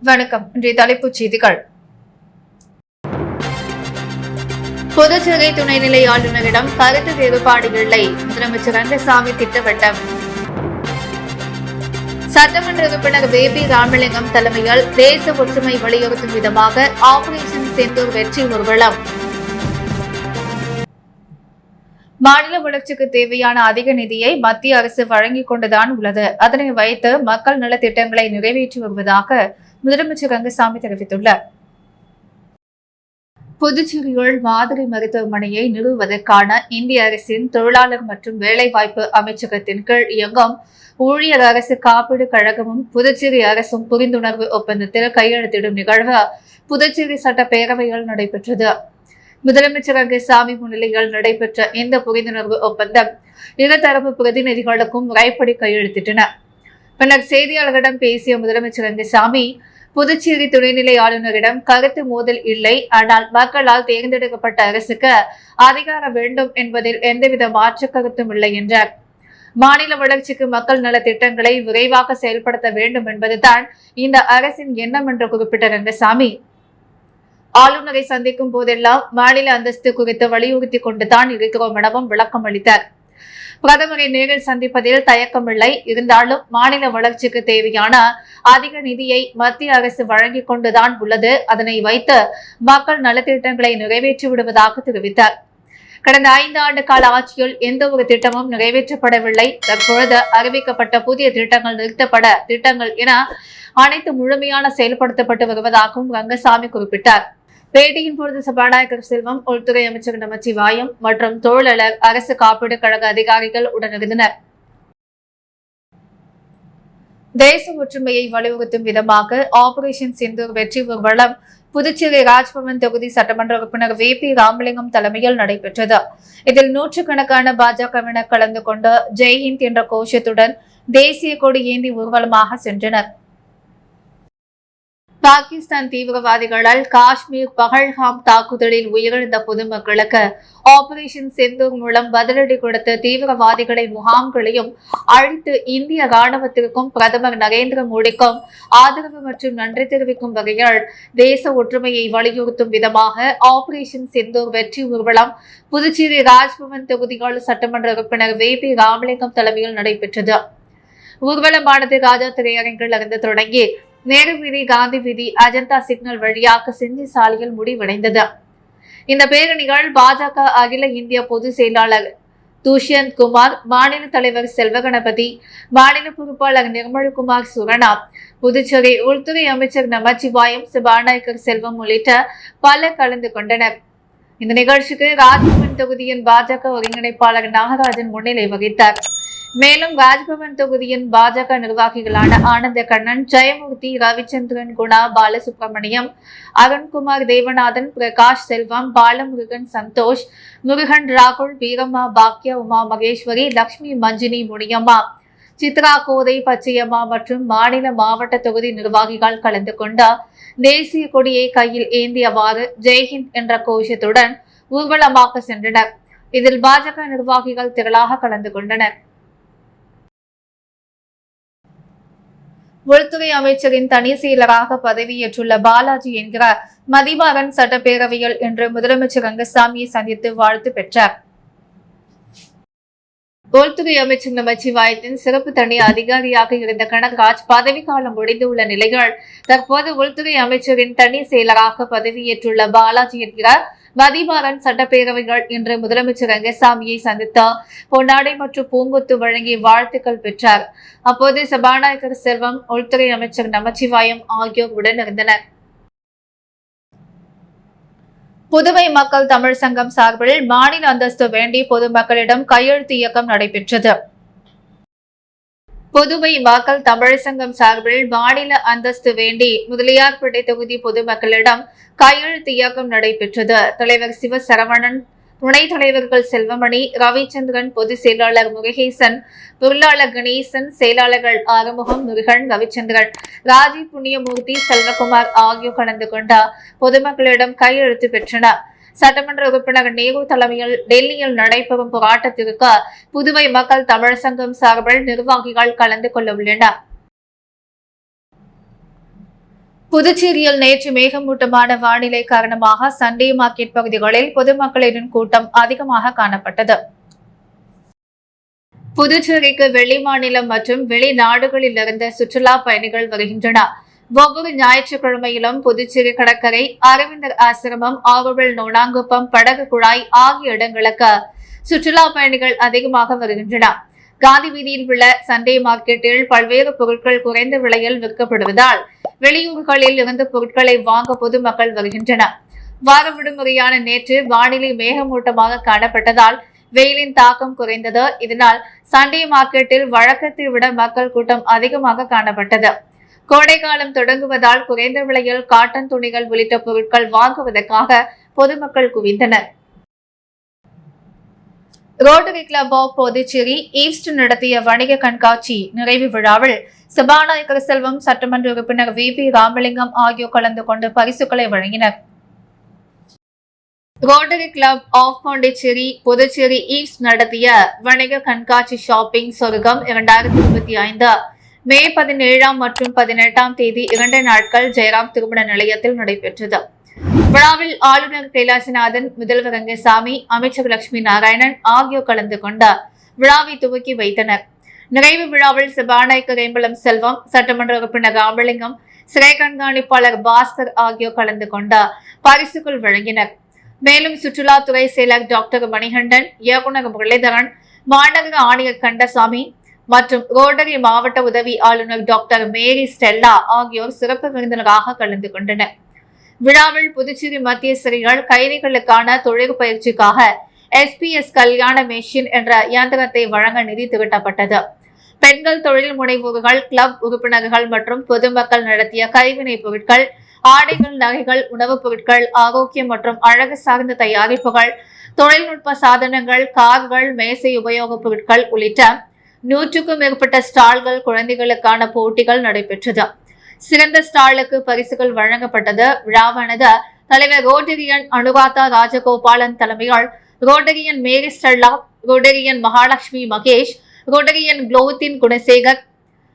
வணக்கம். இன்றைய தலைப்புச் செய்திகள். புதுச்சேரி துணைநிலை ஆளுநரிடம் கருத்து வேறுபாடு இல்லை, முதலமைச்சர் ரங்கசாமி திட்டவட்டம். சட்டமன்ற உறுப்பினர் பேபி ராமலிங்கம் தலைமையில் தேச ஒற்றுமை வலியுறுத்தும் விதமாக ஆபரேஷன் செந்தூர் வெற்றி ஊர்வலம். மாநில வளர்ச்சிக்கு தேவையான அதிக நிதியை மத்திய அரசு வழங்கிக் கொண்டுதான் உள்ளது. அதனை வைத்து மக்கள் நலத்திட்டங்களை நிறைவேற்றி வருவதாக முதலமைச்சர் ரங்கசாமி தெரிவித்துள்ளார். புதுச்சேரியில் மாதிரி மருத்துவமனையை நிறுவுவதற்கான இந்திய அரசின் தொழிலாளர் மற்றும் வேலைவாய்ப்பு அமைச்சகத்தின் கீழ் இயங்கும் ஊழியர் அரசு காப்பீடு கழகமும் புதுச்சேரி அரசும் புரிந்துணர்வு ஒப்பந்தத்தில் கையெழுத்திடும் நிகழ்வு புதுச்சேரி சட்டப்பேரவையில் நடைபெற்றது. முதலமைச்சர் ரங்கசாமி முன்னிலையில் நடைபெற்ற இந்த புரிந்துணர்வு ஒப்பந்தம் இருதரப்பு பிரதிநிதிகளுக்கும் முறைப்படி கையெழுத்திட்டன. பின்னர் செய்தியாளர்களிடம் பேசிய முதலமைச்சர் ரங்கசாமி, புதுச்சேரி துணைநிலை ஆளுநரிடம் கருத்து மோதல் இல்லை, ஆனால் மக்களால் தேர்ந்தெடுக்கப்பட்ட அரசுக்கு அதிகாரம் வேண்டும் என்பதில் எந்தவித மாற்று கருத்தும் இல்லை என்றார். மாநில வளர்ச்சிக்கு மக்கள் நல திட்டங்களை விரைவாக செயல்படுத்த வேண்டும் என்பதுதான் இந்த அரசின் எண்ணம் என்று குறிப்பிட்ட ரங்கசாமி, ஆளுநரை சந்திக்கும் போதெல்லாம் மாநில அந்தஸ்து குறித்து வலியுறுத்தி கொண்டுதான் இருக்கிறோம் எனவும் விளக்கம் அளித்தார். பிரதமரை நேரில் சந்திப்பதில் தயக்கமில்லை, இருந்தாலும் மாநில வளர்ச்சிக்கு தேவையான அதிக நிதியை மத்திய அரசு வழங்கிக் கொண்டுதான் உள்ளது. அதனை வைத்து மக்கள் நலத்திட்டங்களை நிறைவேற்றி விடுவதாக தெரிவித்தார். கடந்த 5 ஆண்டு கால ஆட்சியில் எந்த ஒரு திட்டமும் நிறைவேற்றப்படவில்லை. தற்பொழுது அறிவிக்கப்பட்ட புதிய திட்டங்கள், நிறுத்தப்பட திட்டங்கள் என அனைத்து முழுமையான செயல்படுத்தப்பட்டு வருவதாகவும் ரங்கசாமி குறிப்பிட்டார். பேட்டியின் பொழுது சபாநாயகர் செல்வம், உள்துறை அமைச்சர் நமச்சிவாயம் மற்றும் தொழிலாளர் அரசு காப்பீடு கழக அதிகாரிகள் உடனிருந்தனர். தேச ஒற்றுமையை வலியுறுத்தும் விதமாக ஆபரேஷன் சிந்தூர் வெற்றி ஊர்வலம் புதுச்சேரி ராஜ்பவன் தொகுதி சட்டமன்ற உறுப்பினர் வேபி ராமலிங்கம் தலைமையில் நடைபெற்றது. இதில் நூற்றுக்கணக்கான பாஜகவினர் கலந்து கொண்டு ஜெய்ஹிந்த் என்ற கோஷத்துடன் தேசிய கொடி ஏந்தி ஊர்வலமாக சென்றனர். பாகிஸ்தான் தீவிரவாதிகளால் காஷ்மீர் பஹல்காம் தாக்குதலில் உயிரிழந்த பொதுமக்களுக்கு ஆபரேஷன் செந்தூர் மூலம் பதிலடி கொடுத்த தீவிரவாதிகளை முகாம்களையும் அழித்து இந்திய ராணுவத்திற்கும் பிரதமர் நரேந்திர மோடிக்கும் ஆதரவு மற்றும் நன்றி தெரிவிக்கும் வகையில் தேச ஒற்றுமையை வலியுறுத்தும் விதமாக ஆபரேஷன் செந்தூர் வெற்றி ஊர்வலம் புதுச்சேரி ராஜ்பவன் தொகுதிகள் சட்டமன்ற உறுப்பினர் வேபி ராமலிங்கம் தலைமையில் நடைபெற்றது. ஊர்வலமானது ராஜா திரையரங்கில் இருந்து தொடங்கி நேரு வீதி, காந்தி வீதி, அஜந்தா சிக்னல் வழியாக செஞ்சி சாலையில் முடிவடைந்தது. இந்த பேரணிகள் பாஜக அகில இந்திய பொதுச் செயலாளர் துஷ்யந்த் குமார், மாநில தலைவர் செல்வகணபதி, மாநில பொறுப்பாளர் நிர்மல்குமார் சுரனாப், புதுச்சேரி உள்துறை அமைச்சர் நமச்சிவாயம், சபாநாயகர் செல்வம் உள்ளிட்ட பலர் கலந்து கொண்டனர். இந்த நிகழ்ச்சிக்கு ராஜ்பவன் தொகுதியின் பாஜக ஒருங்கிணைப்பாளர் நாகராஜன் முன்னிலை வகித்தார். மேலும் ராஜ்பவன் தொகுதியின் பாஜக நிர்வாகிகளான ஆனந்த கண்ணன், ஜெயமூர்த்தி, ரவிச்சந்திரன், குணா, பாலசுப்ரமணியம், அருண்குமார், தேவநாதன், பிரகாஷ், செல்வம், பாலமுருகன், சந்தோஷ், முருகன், ராகுல், வீரம்மா, பாக்யா, உமா மகேஸ்வரி, லட்சுமி, மஞ்சினி, முனியம்மா, சித்ரா, கோதை, பச்சையம்மா மற்றும் மாநில மாவட்ட தொகுதி நிர்வாகிகள் கலந்து கொண்ட தேசிய கொடியை கையில் ஏந்தியவாறு ஜெய்ஹிந்த் என்ற கோஷத்துடன் ஊர்வலமாக சென்றனர். இதில் பாஜக நிர்வாகிகள் திரளாக கலந்து கொண்டனர். உள்துறை அமைச்சரின் தனி செயலராக பதவியேற்றுள்ள பாலாஜி என்கிற மதிமாறன் சட்டப்பேரவையில் இன்று முதலமைச்சர் ரங்கசாமியை சந்தித்து வாழ்த்து பெற்றார். உள்துறை அமைச்சர் நமச்சிவாயத்தின் சிறப்பு தனி அதிகாரியாக இருந்த கனகராஜ் பதவிக்காலம் முடிந்துள்ள நிலையில் தற்போது உள்துறை அமைச்சரின் தனி செயலராக பதவியேற்றுள்ள பாலாஜி என்கிற மதிமாறன் சட்டப்பேரவைகள் இன்று முதலமைச்சர் ரங்கசாமியை சந்தித்து பொன்னாடை மற்றும் பூங்கொத்து வழங்கி வாழ்த்துக்கள் பெற்றார். அப்போது சபாநாயகர் செல்வம், உள்துறை அமைச்சர் நமச்சிவாயம் ஆகியோர் உடனிருந்தனர். புதுவை மக்கள் தமிழ் சங்கம் சார்பில் மாநில அந்தஸ்து வேண்டி பொதுமக்களிடம் கையெழுத்து இயக்கம் நடைபெற்றது. புதுவை மக்கள் தமிழ் சங்கம் சார்பில் மாநில அந்தஸ்து வேண்டி முதலியார்பேட்டை தொகுதி பொதுமக்களிடம் கையெழுத்து இயக்கம் நடைபெற்றது. தலைவர் சிவசரவணன், துணைத் தலைவர்கள் செல்வமணி, ரவிச்சந்திரன், பொதுச் செயலாளர் முருகேசன், பொருளாளர் கணேசன், செயலாளர்கள் ஆறுமுகம், முருகன், ரவிச்சந்திரன், ராஜீவ், புண்ணியமூர்த்தி, செல்வகுமார் ஆகியோர் கலந்து கொண்ட பொதுமக்களிடம் கையெழுத்து பெற்றனர். சட்டமன்ற உறுப்பினர் நேரு தலைமையில் டெல்லியில் நடைபெறும் போராட்டத்திற்கு புதுவை மக்கள் தமிழ் சங்கம் சார்பில் நிர்வாகிகள் கலந்து கொள்ள உள்ளனர். புதுச்சேரியில் நேற்று மேகமூட்டமான வானிலை காரணமாக சண்டே மார்க்கெட் பகுதிகளில் பொதுமக்களின் கூட்டம் அதிகமாக காணப்பட்டது. புதுச்சேரிக்கு வெளி மாநிலம் மற்றும் வெளிநாடுகளில் இருந்து சுற்றுலா பயணிகள் வருகின்றனர். ஒவ்வொரு ஞாயிற்றுக்கிழமையிலும் புதுச்சேரி கடற்கரை, அரவிந்தர் ஆசிரமம், ஆவவில், நோனாங்குப்பம், படகு குழாய் ஆகிய இடங்களுக்கு சுற்றுலா பயணிகள் அதிகமாக வருகின்றனர். காந்தி வீதியில் உள்ள சண்டே மார்க்கெட்டில் பல்வேறு பொருட்கள் குறைந்த விலையில் விற்கப்படுவதால் வெளியூர்களில் இருந்து பொருட்களை வாங்க பொதுமக்கள் வருகின்றனர். வார விடுமுறையான நேற்று வானிலை மேகமூட்டமாக காணப்பட்டதால் வெயிலின் தாக்கம் குறைந்தது. இதனால் சண்டே மார்க்கெட்டில் வழக்கத்தை விட மக்கள் கூட்டம் அதிகமாக காணப்பட்டது. கோடை காலம் தொடங்குவதால் குறைந்த விலையில் காட்டன் துணிகள் உள்ளிட்ட பொருட்கள் வாங்குவதற்காக பொதுமக்கள் குவிந்தனர். Rotary Club of Puducherry East நடத்திய வணிக கண்காட்சி நிறைவு விழாவில் சபாநாயகர் செல்வம், சட்டமன்ற உறுப்பினர் VP ராமலிங்கம் ஆகியோர் கலந்து கொண்டு பரிசுகளை வழங்கினர். Rotary Club of Pondicherry Puducherry East நடத்திய வணிக கண்காட்சி ஷாப்பிங் சொர்க்கம் 2025 மே 17 மற்றும் 18 தேதி 2 நாட்கள் ஜெயராம் திருமண நிலையத்தில் நடைபெற்றது. விழாவில் ஆளுநர் கைலாசநாதன், முதல்வர் ரங்கசாமி, அமைச்சர் லட்சுமி நாராயணன் ஆகியோர் கலந்து கொண்ட விழாவை துவக்கி வைத்தனர். நிறைவு விழாவில் சபாநாயகர் ஏம்பலம் செல்வம், சட்டமன்ற உறுப்பினர் ராமலிங்கம், சிறை கண்காணிப்பாளர் பாஸ்கர் ஆகியோர் கலந்து கொண்ட பரிசுகள் வழங்கினர். மேலும் சுற்றுலாத்துறை செயலர் டாக்டர் மணிகண்டன், இயக்குநர் முரளிதரன், மாநகர ஆணையர் கண்டசாமி மற்றும் ரோட்டரி மாவட்ட உதவி ஆளுநர் டாக்டர் மேரி ஸ்டெல்லா ஆகியோர் சிறப்பு விருந்தினராக கலந்து கொண்டனர். விழாவில் புதுச்சேரி மத்திய சிறைகள் கைதிகளுக்கான தொழில் பயிற்சிக்காக SPS கல்யாண மெஷின் என்ற இயந்திரத்தை வழங்க நிதி திரட்டப்பட்டது. பெண்கள் தொழில் முனைவோர்கள், கிளப் உறுப்பினர்கள் மற்றும் பொதுமக்கள் நடத்திய கைவினைப் பொருட்கள், ஆடைகள், நகைகள், உணவுப் பொருட்கள், ஆரோக்கியம் மற்றும் அழகு சார்ந்த தயாரிப்புகள், தொழில்நுட்ப சாதனங்கள், கார்கள், மேசை உபயோகப் பொருட்கள் உள்ளிட்ட 100க்கும் மேற்பட்ட ஸ்டால்கள், குழந்தைகளுக்கான போட்டிகள் நடைபெற்றது. சிறந்த ஸ்டாலுக்கு பரிசுகள் வழங்கப்பட்டது. விழாவானது தலைவர் ரோட்டரியன் அனுராதா ராஜகோபாலன் தலைமையால் Rotarian Mary Stella, Rotarian Mahalakshmi Mahesh, Rotarian குளோத்தின் Gunasekar,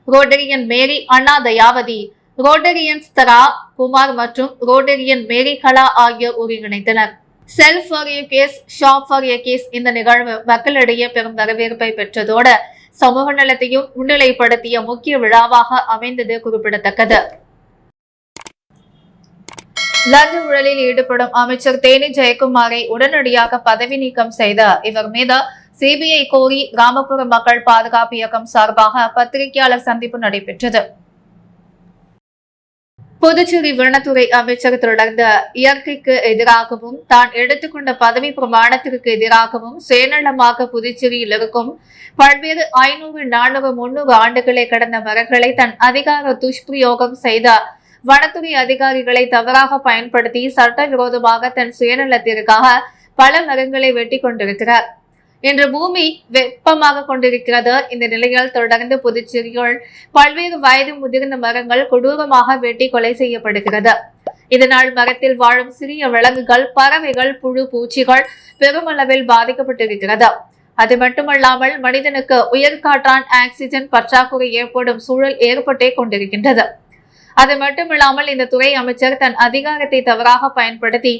Rotarian Mary Anna Dayavathi, Rotarian ஸ்தரா குமார் மற்றும் ரோட்டரியன் மேரி கலா ஆகியோர் ஒருங்கிணைத்தனர். Self for a case, shop for a case இந்த நிகழ்வு மக்களிடையே பெரும் வரவேற்பை பெற்றதோடு சமூக நலத்தையும் முன்னிலைப்படுத்திய முக்கிய விழாவாக அமைந்தது குறிப்பிடத்தக்கது. லஞ்ச ஊழலில் ஈடுபடும் அமைச்சர் தேனி ஜெயக்குமாரை உடனடியாக பதவி நீக்கம் செய்த இவர் மீது CBI கோரி கிராமப்புற மக்கள் பாதுகாப்பு இயக்கம் சார்பாக பத்திரிகையாளர் சந்திப்பு நடைபெற்றது. புதுச்சேரி வனத்துறை அமைச்சர் தொடர்ந்த இயற்கைக்கு எதிராகவும் தான் எடுத்துக்கொண்ட பதவி பிரமாணத்திற்கு எதிராகவும் சுயநலமாக புதுச்சேரியில் இருக்கும் பல்வேறு 500, 400, 300 ஆண்டுகளை கடந்த மரங்களை தன் அதிகார துஷ்பிரயோகம் செய்த வனத்துறை அதிகாரிகளை தவறாக பயன்படுத்தி சட்டவிரோதமாக தன் சுயநலத்திற்காக பல மரங்களை வெட்டி கொண்டிருக்கிறார். இன்று பூமி வெப்பமாக கொண்டிருக்கிறது. இந்த நிலையில் தொடர்ந்து புதுச்சேரியில் பல்வேறு வயது முதிர்ந்த மரங்கள் கொடூரமாக வெட்டி கொலை செய்யப்படுகிறது. இதனால் மரத்தில் வாழும் சிறிய விலங்குகள், பறவைகள், புழு பூச்சிகள் பெருமளவில் பாதிக்கப்பட்டிருக்கிறது. அது மட்டுமல்லாமல் மனிதனுக்கு உயர்காற்றான் ஆக்சிஜன் பற்றாக்குறை ஏற்படும் சூழல் ஏற்பட்டே கொண்டிருக்கின்றது. அது மட்டுமில்லாமல் இந்த துறை அமைச்சர் தன் அதிகாரத்தை தவறாக பயன்படுத்தி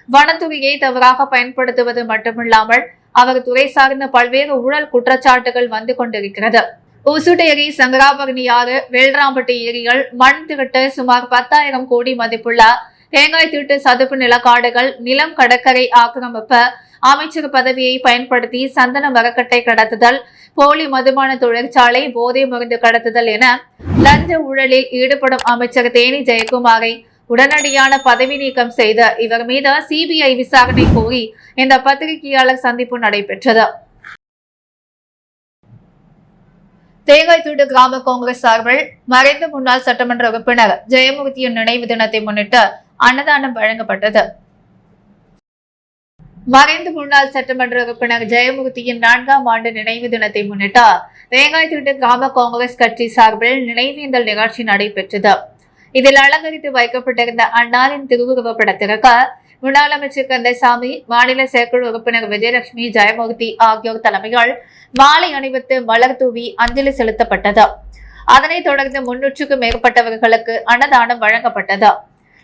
வனத்துறையை தவறாக பயன்படுத்துவது மட்டுமில்லாமல் அவர் துறை சார்ந்த பல்வேறு ஊழல் குற்றச்சாட்டுகள் வந்து கொண்டிருக்கிறது. ஊசுட்டேரி, சங்கராபரணி ஆறு, வேல்ராம்பட்டி ஏரிகள் மண் திரட்டு சுமார் 10,000 கோடி மதிப்புள்ள தேங்காய் திட்டு சதுப்பு நிலக்காடுகள், நிலம், கடற்கரை ஆக்கிரமிப்பு, அமைச்சர் பதவியை பயன்படுத்தி சந்தன மரக்கட்டை கடத்துதல், போலி மதுபான தொழிற்சாலை, போதை மருந்து கடத்துதல் என லஞ்ச ஊழலில் ஈடுபடும் அமைச்சர் தேனி ஜெயக்குமாரை உடனடியான பதவி நீக்கம் செய்த இவர் மீது CBI விசாரணை கோரி இந்த பத்திரிகையாளர் சந்திப்பு நடைபெற்றது. தேங்காய்தீட்டு கிராம காங்கிரஸ் சார்பில் மறைந்த முன்னாள் சட்டமன்ற உறுப்பினர் ஜெயமூர்த்தியின் நினைவு தினத்தை முன்னிட்டு அன்னதானம் வழங்கப்பட்டது. மறைந்த முன்னாள் சட்டமன்ற உறுப்பினர் ஜெயமூர்த்தியின் 4ஆம் ஆண்டு நினைவு தினத்தை முன்னிட்டு தேங்காய்தீட்டு கிராம காங்கிரஸ் கட்சி சார்பில் நினைவேந்தல் நிகழ்ச்சி நடைபெற்றது. இதில் அலங்கரித்து வைக்கப்பட்டிருந்த அன்னாரின் திருவுருவ படத்திற்கு முன்னாள் அமைச்சர் கந்தசாமி, மாநில செயற்குழு உறுப்பினர் விஜயலட்சுமி, ஜெயமூர்த்தி ஆகியோர் தலைமையால் மாலை அணிவித்து மலர் தூவி அஞ்சலி செலுத்தப்பட்டது. அதனைத் தொடர்ந்து 300க்கும் மேற்பட்டவர்களுக்கு அன்னதானம் வழங்கப்பட்டது.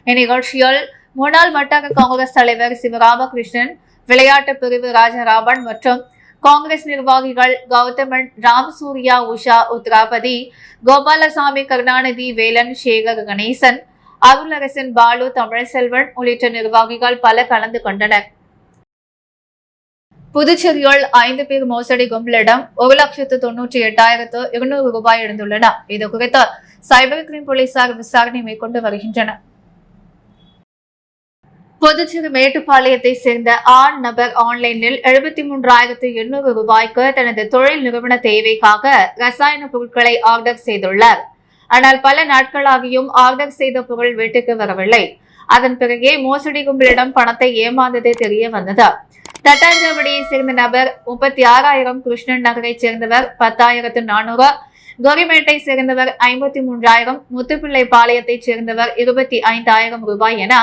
இந்நிகழ்ச்சியில் முன்னாள் வட்டார காங்கிரஸ் தலைவர் சிவராமகிருஷ்ணன், விளையாட்டு பிரிவு ராஜாராமன் மற்றும் காங்கிரஸ் நிர்வாகிகள் கௌதமன், ராமசூர்யா, உஷா, உத்ராபதி, கோபாலசாமி, கருணாநிதி, வேலன், சேகர், கணேசன், அருளரசன், பாலு, தமிழ்செல்வன் உள்ளிட்ட நிர்வாகிகள் பல கலந்து கொண்டனர். புதுச்சேரியில் 5 பேர் மோசடி கும்பலிடம் 1,98,200 ரூபாய் எழுந்துள்ளன. இது குறித்து சைபர் கிரைம் போலீசார் விசாரணை மேற்கொண்டு வருகின்றனர். புதுச்சேரி மேட்டுப்பாளையத்தை சேர்ந்த ஆண் நபர் ஆன்லைனில் 73,800 ரூபாய்க்கு தனது தொழில் நிறுவன தேவைக்காக ரசாயன பொருட்களை ஆர்டர் செய்துள்ளார். ஆனால் பல நாட்களாகியும் ஆர்டர் செய்த பொருள் வீட்டுக்கு வரவில்லை. அதன் பிறகே மோசடி கும்பலிடம் பணத்தை ஏமாந்தது தெரிய வந்தது. தட்டாஞ்சாவடியை சேர்ந்த நபர் 36,000, கிருஷ்ணன் நகரை சேர்ந்தவர் 10,400, கோரிமேட்டை சேர்ந்தவர் 53,000, முத்துப்பிள்ளை பாளையத்தை சேர்ந்தவர் 25,000 ரூபாய் என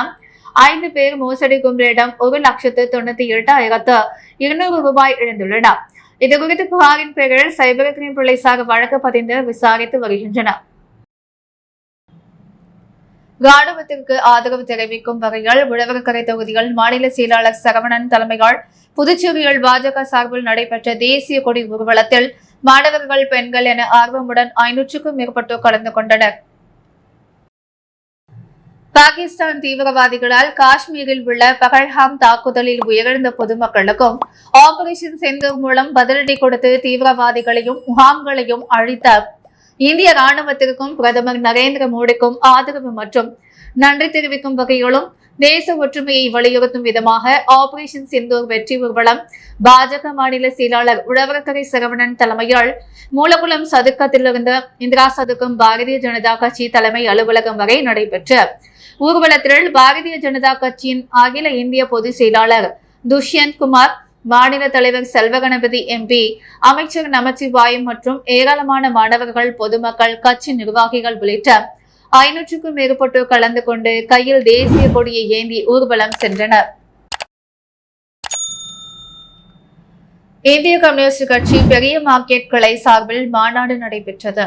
5 பேர் மோசடி கும்பலிடம் 1,98,200 ரூபாய் இழந்துள்ளனர். இதுகுறித்து புகாரின் பேரில் சைபர் கிரைம் போலீசார் வழக்கு பதிந்து விசாரித்து வருகின்றனர். ராணுவத்திற்கு ஆதரவு தெரிவிக்கும் வகையில் உழவர்கரை தொகுதியில் மாநில செயலாளர் சரவணன் தலைமையில் புதுச்சேரியில் பாஜக சார்பில் நடைபெற்ற தேசிய கொடி ஊர்வலத்தில் மாணவர்கள், பெண்கள் என ஆர்வமுடன் 500க்கும் மேற்பட்டோர் கலந்து கொண்டனர். பாகிஸ்தான் தீவிரவாதிகளால் காஷ்மீரில் உள்ள பகல்காம் தாக்குதலில் உயிரிழந்த பொதுமக்களுக்கும் ஆபரேஷன் சிந்தூர் மூலம் பதிலடி கொடுத்து தீவிரவாதிகளையும் முகாம்களையும் அழித்த இந்திய ராணுவத்திற்கும் பிரதமர் நரேந்திர மோடிக்கும் ஆதரவு மற்றும் நன்றி தெரிவிக்கும் வகையிலும் தேச ஒற்றுமையை வலியுறுத்தும் விதமாக ஆபரேஷன் சிந்தூர் வெற்றி ஊர்வலம் பாஜக மாநில செயலாளர் உழவர்கரை சரவணன் தலைமையில் மூலகுளம் சதுக்கத்திலிருந்து இந்திரா சதுக்கம் பாரதிய ஜனதா கட்சி தலைமை அலுவலகம் வரை நடைபெற்ற ஊர்வலத்தில் பாரதிய ஜனதா கட்சியின் அகில இந்திய பொதுச் செயலாளர் துஷ்யந்த் குமார், மாநில தலைவர் செல்வகணபதி எம்பி, அமைச்சர் நமச்சிவாயம் மற்றும் ஏராளமான மாணவர்கள், பொதுமக்கள், கட்சி நிர்வாகிகள் உள்ளிட்ட 500க்கும் மேற்பட்டோர் கலந்து கொண்டு கையில் தேசிய கொடியை ஏந்தி ஊர்வலம் சென்றனர். இந்திய கம்யூனிஸ்ட் கட்சி பெரிய மார்க்கெட் கிளை சார்பில் மாநாடு நடைபெற்றது.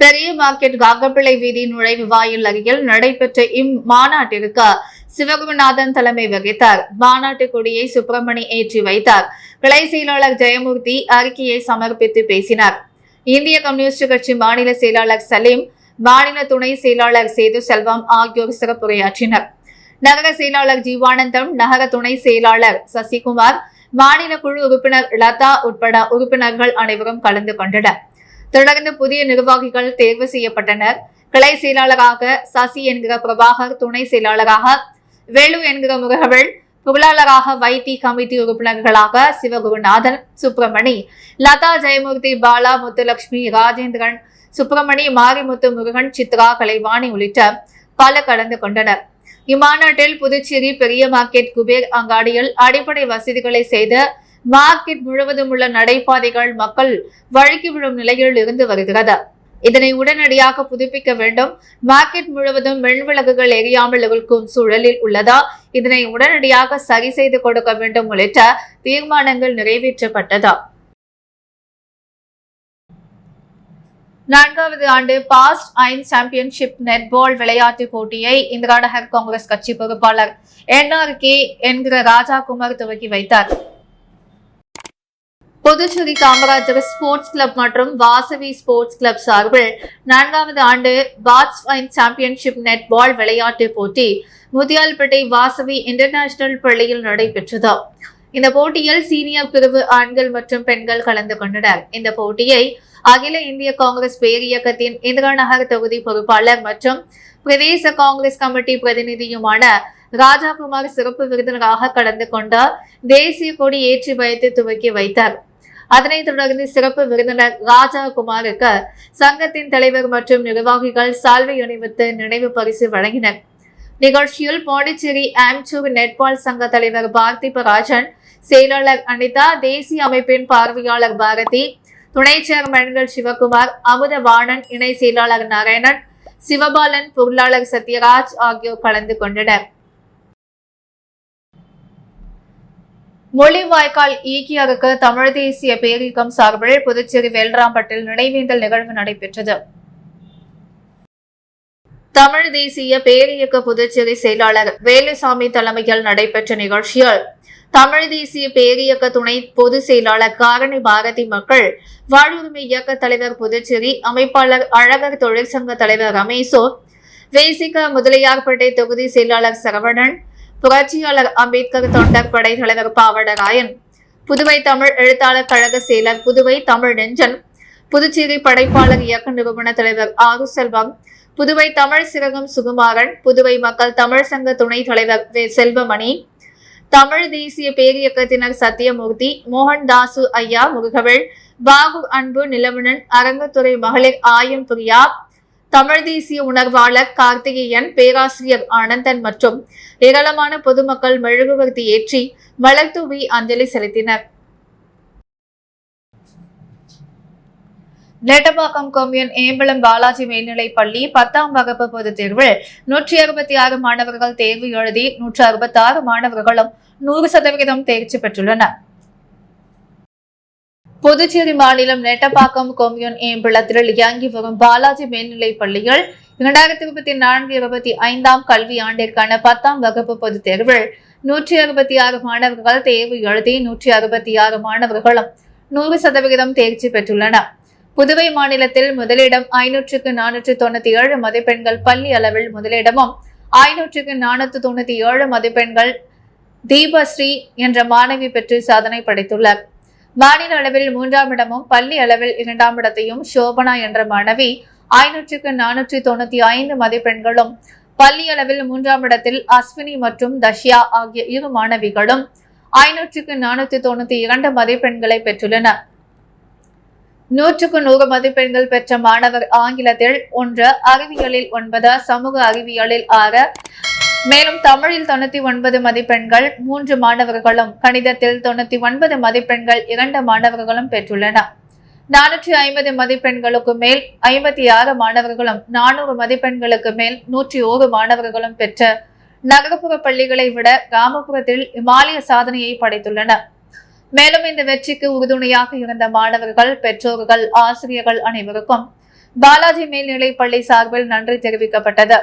பெரிய மார்க்கெட் காங்கப்பிள்ளை வீதி நுழைவு வாயில் அருகில் நடைபெற்ற இம்மாநாட்டிற்கு சிவகுருநாதன் தலைமை வகித்தார். மாநாட்டு கொடியை சுப்பிரமணி ஏற்றி வைத்தார். கிளை செயலாளர் ஜெயமூர்த்தி அறிக்கையை சமர்ப்பித்து பேசினார். இந்திய கம்யூனிஸ்ட் கட்சி மாநில செயலாளர் சலீம், மாநில துணை செயலாளர் சேது செல்வம் ஆகியோர் சிறப்புரையாற்றினர். நகர செயலாளர் ஜீவானந்தம், நகர துணை செயலாளர் சசிகுமார், மாநில குழு உறுப்பினர் லதா உட்பட உறுப்பினர்கள் அனைவரும் கலந்து கொண்டனர். தொடர்ந்து புதிய நிர்வாகிகள் தேர்வு செய்யப்பட்டனர். கிளை செயலாளராக சசி என்கிற பிரபாகர், துணை செயலாளராக வேலு என்கிற முருகவேல், பொருளாளராக வைத்தி, கமிட்டி உறுப்பினர்களாக சிவகுருநாதன், சுப்பிரமணி, லதா, ஜெயமூர்த்தி, பாலா, முத்துலட்சுமி, ராஜேந்திரன், சுப்பிரமணி, மாரிமுத்து, முருகன், சித்ரா, கலைவாணி உள்ளிட்ட பல கலந்து கொண்டனர். இம்மாநாட்டில் புதுச்சேரி பெரிய மார்க்கெட் குபேர் அங்காடியில் அடிப்படை வசதிகளை செய்த மார்க்கெட் முழுவதும் உள்ள நடைபாதைகள் மக்கள் வழுக்கி விடும் நிலையில் இருந்து வருகிறது. இதனை உடனடியாக புதுப்பிக்க வேண்டும். மார்க்கெட் முழுவதும் மின்விளக்குகள் எரியாமல் இருக்கும் சூழலில் உள்ளதா, இதனை உடனடியாக சரி செய்து கொடுக்க வேண்டும் உள்ளிட்ட தீர்மானங்கள் நிறைவேற்றப்பட்டது. 4வது ஆண்டு பாஸ்ட் 5 சாம்பியன்ஷிப் நெட்பால் விளையாட்டுப் போட்டியை இந்திரா நகர் காங்கிரஸ் கட்சி பொறுப்பாளர் NRK என்கிற ராஜாகுமார் துவக்கி வைத்தார். புதுச்சேரி காமராஜர் ஸ்போர்ட்ஸ் கிளப் மற்றும் வாசவி ஸ்போர்ட்ஸ் கிளப் சார்பில் 4வது ஆண்டு பாஸ்ட் 5 சாம்பியன்ஷிப் நெட்பால் விளையாட்டுப் போட்டி முதியால்பேட்டை வாசவி இன்டர்நேஷனல் பள்ளியில் நடைபெற்றது. இந்த போட்டியில் சீனியர் பிரிவு ஆண்கள் மற்றும் பெண்கள் கலந்து கொண்டனர். இந்த போட்டியை அகில இந்திய காங்கிரஸ் பேரியக்கத்தின் இந்திரா நகர் தொகுதி பொறுப்பாளர் மற்றும் பிரதேச காங்கிரஸ் கமிட்டி பிரதிநிதியுமான ராஜாகுமார் சிறப்பு விருந்தினராக கலந்து கொண்ட தேசிய கொடி ஏற்றி வைத்து துவக்கி வைத்தார். அதனைத் தொடர்ந்து சிறப்பு விருந்தினர் ராஜாகுமாருக்கு சங்கத்தின் தலைவர் மற்றும் நிர்வாகிகள் சால்வை அணிவித்து நினைவு பரிசு வழங்கினர். நிகழ்ச்சியில் பாண்டிச்சேரி ஆம்சூர் நெட்பால் சங்க தலைவர் பார்த்திபராஜன், செயலாளர் அனிதா, தேசிய அமைப்பின் பார்வையாளர் பாரதி, துணை சேர்மன்கள் சிவகுமார், அமுதவாணன், இணை செயலாளர் நாராயணன், சிவபாலன், பொருளாளர் சத்யராஜ் ஆகியோர் கலந்து கொண்டனர். முள்ளிவாய்க்கால் ஈக்கியருக்கு தமிழ் தேசிய பேரியக்கம் சார்பில் புதுச்சேரி வேல்ராம்பட்டில் நினைவேந்தல் நிகழ்வு நடைபெற்றது. தமிழ் தேசிய பேரியக்க புதுச்சேரி செயலாளர் வேலுசாமி தலைமையில் நடைபெற்ற நிகழ்ச்சியில் தமிழ் தேசிய பேரியக்க துணை பொதுச் செயலாளர் காரணி பாரதி மக்கள் வாழ்வுரிமை இயக்க தலைவர் புதுச்சேரி அமைப்பாளர் அழகர் தொழிற்சங்க தலைவர் ரமேசோ, வேசிக முதலியார்பேட்டை தொகுதி செயலாளர் சரவணன், புரட்சியாளர் அம்பேத்கர் தொண்டர் படை தலைவர் பாவடராயன், புதுவை தமிழ் எழுத்தாளர் கழக செயலர் புதுவை தமிழ் நெஞ்சன், புதுச்சேரி படைப்பாளர் இயக்க நிறுவன தலைவர் ஆறு செல்வம், புதுவை தமிழ் சிறகம் சுகுமாரன், புதுவை மக்கள் தமிழ் சங்க துணைத் தலைவர் செல்வமணி, தமிழ் தேசிய பேரியக்கத்தினர் சத்தியமூர்த்தி, மோகன்தாசு ஐயா, முருகவேல், பாபு அன்பு, நிலவணன், அரங்கத்துறை மகளிர் ஆயம் பிரியா, தமிழ் தேசிய உணர்வாளர் கார்த்திகேயன், பேராசிரியர் ஆனந்தன் மற்றும் ஏராளமான பொதுமக்கள் மெழுகுவர்த்தி ஏற்றி மலர் தூவி அஞ்சலி செலுத்தினர். நெட்டப்பாக்கம் கொம்யூன் ஏம்பலம் பாலாஜி மேல்நிலைப் பள்ளி 10ஆம் வகுப்பு பொதுத் தேர்வில் 166 மாணவர்கள் தேர்வு எழுதி 166 மாணவர்களும் 100% தேர்ச்சி பெற்றுள்ளனர். புதுச்சேரி மாநிலம் நெட்டப்பாக்கம் கொம்யூன் ஏம்பலத்தில் இயங்கி வரும் பாலாஜி மேல்நிலைப் பள்ளியில் 2024-25 கல்வி ஆண்டிற்கான 10ஆம் வகுப்பு பொதுத் தேர்வில் 166 மாணவர்கள் தேர்வு எழுதி 166 மாணவர்களும் 100% தேர்ச்சி பெற்றுள்ளனர். புதுவை மாநிலத்தில் முதலிடம் 500க்கு 497 மதிப்பெண்கள் பள்ளி அளவில் முதலிடமும் 500க்கு 497 மதிப்பெண்கள் தீபஸ்ரீ என்ற மாணவி பெற்று சாதனை படைத்துள்ளார். மாநில அளவில் 3ஆம் இடமும் பள்ளி அளவில் 2ஆம் இடத்தையும் சோபனா என்ற மாணவி 500க்கு 495 மதிப்பெண்களும், பள்ளி அளவில் 3ஆம் இடத்தில் அஸ்வினி மற்றும் தஷ்யா ஆகிய இரு மாணவிகளும் 500க்கு 492 மதிப்பெண்களை பெற்றுள்ளனர். 100க்கு 100 மதிப்பெண்கள் பெற்ற மாணவர் ஆங்கிலத்தில் 1, அறிவியலில் 9, சமூக அறிவியலில் 6, மேலும் தமிழில் 99 மதிப்பெண்கள் 3 மாணவர்களும், கணிதத்தில் 99 மதிப்பெண்கள் 2 மாணவர்களும் பெற்றுள்ளனர். 450 மதிப்பெண்களுக்கு மேல் 56 மாணவர்களும், 400 மதிப்பெண்களுக்கு மேல் 101 மாணவர்களும் பெற்ற நகர்ப்புற பள்ளிகளை விட கிராமப்புறத்தில் இமாலய சாதனையை படைத்துள்ளனர். மேலும் இந்த வெற்றிக்கு உறுதுணையாக இருந்த மாணவர்கள், பெற்றோர்கள், ஆசிரியர்கள் அனைவருக்கும் பாலாஜி மேல்நிலைப் பள்ளி சார்பில் நன்றி தெரிவிக்கப்பட்டது.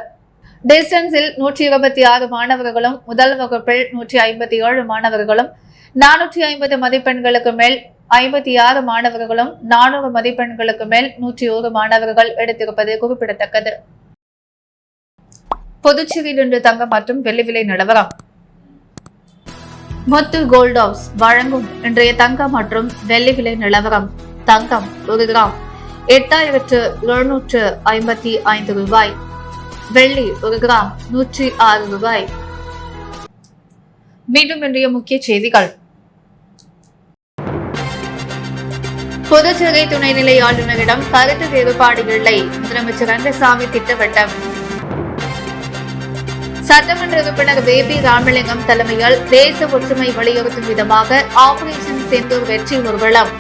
டிஸ்டன்ஸில் 126 மாணவர்களும், முதல் வகுப்பில் 157 மாணவர்களும், 450 மதிப்பெண்களுக்கு மேல் 56 மாணவர்களும், 400 மதிப்பெண்களுக்கு மேல் 101 மாணவர்கள் எடுத்திருப்பது குறிப்பிடத்தக்கது. புதுச்சேரியில் இன்று தங்கம் மற்றும் வெள்ளி விலை நிலவரம். முத்து கோல்ட் ஹவுஸ் வழங்கும் இன்றைய தங்கம் மற்றும் வெள்ளி விலை நிலவரம். தங்கம் 1 கிராம் 8755 ரூபாய், வெள்ளி 1 கிராம் 106 ரூபாய். மீண்டும் இன்றைய முக்கிய செய்திகள். புதுச்சேரி துணைநிலை ஆளுநரிடம் கருத்து வேறுபாடு இல்லை, முதலமைச்சர் ரங்கசாமி திட்டவட்டம். சட்டமன்ற உறுப்பினர் பேபி ராமலிங்கம் தலைமையில் தேச ஒற்றுமை வலியுறுத்தும் விதமாக ஆபரேஷன் செந்தூர் வெற்றி ஊர்வலம்.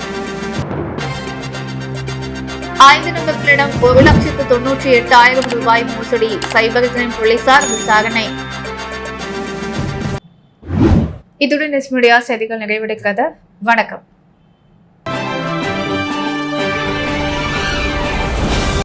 5 நபர்களிடம் 1,98,000 ரூபாய் மோசடி, சைபர் கிரைம் போலீசார் விசாரணை. இத்துடன் நியூஸ் மீடியா செய்திகள் நிறைவடைகிறது. வணக்கம்.